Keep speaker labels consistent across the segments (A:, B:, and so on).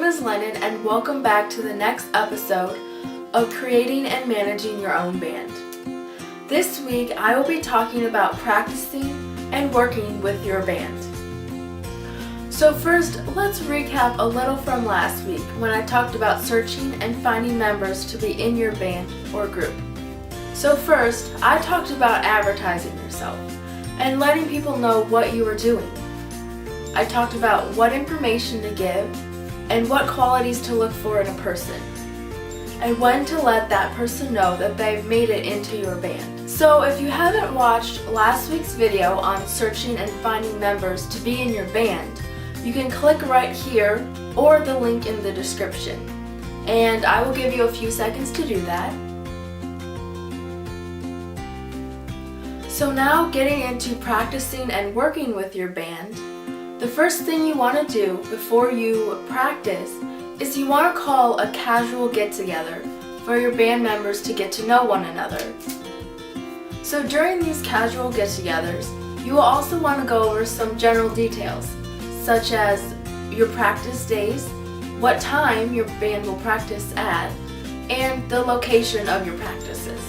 A: name is Lennon and welcome back to the next episode of Creating and Managing Your Own Band. This week I will be talking about practicing and working with your band. So first, let's recap a little from last week when I talked about searching and finding members to be in your band or group. So first, I talked about advertising yourself and letting people know what you are doing. I talked about what information to give and what qualities to look for in a person, and when to let that person know that they've made it into your band. So if you haven't watched last week's video on searching and finding members to be in your band, you can click right here or the link in the description, and I will give you a few seconds to do that. So now getting into practicing and working with your band, the first thing you want to do before you practice is you want to call a casual get-together for your band members to get to know one another. So during these casual get-togethers, you will also want to go over some general details, such as your practice days, what time your band will practice at, and the location of your practices.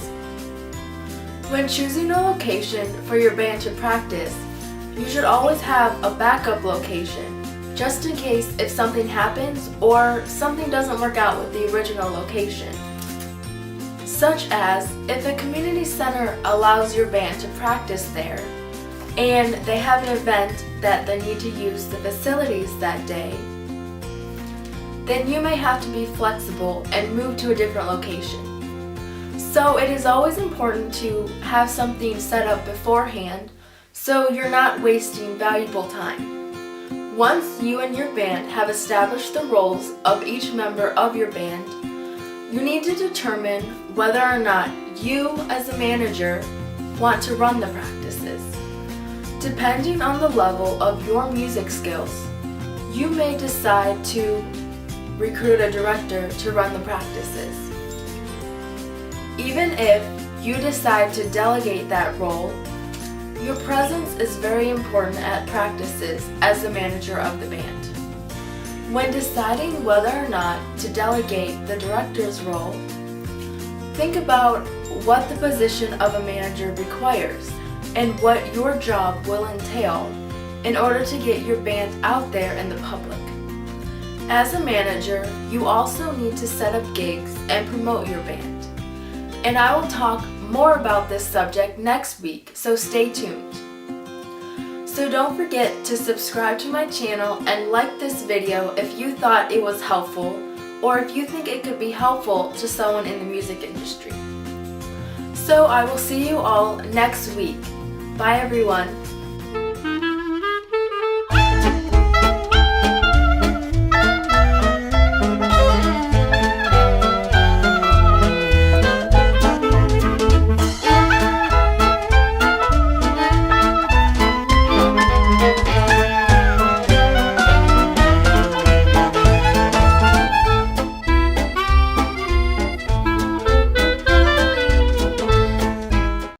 A: When choosing a location for your band to practice, you should always have a backup location, just in case if something happens or something doesn't work out with the original location. Such as if a community center allows your band to practice there, and they have an event that they need to use the facilities that day, then you may have to be flexible and move to a different location. So it is always important to have something set up beforehand so you're not wasting valuable time. Once you and your band have established the roles of each member of your band, you need to determine whether or not you as a manager want to run the practices. Depending on the level of your music skills, you may decide to recruit a director to run the practices. Even if you decide to delegate that role, your presence is very important at practices as the manager of the band. When deciding whether or not to delegate the director's role, think about what the position of a manager requires and what your job will entail in order to get your band out there in the public. As a manager, you also need to set up gigs and promote your band. And I will talk more about this subject next week, so stay tuned. So don't forget to subscribe to my channel and like this video if you thought it was helpful or if you think it could be helpful to someone in the music industry. So I will see you all next week. Bye everyone.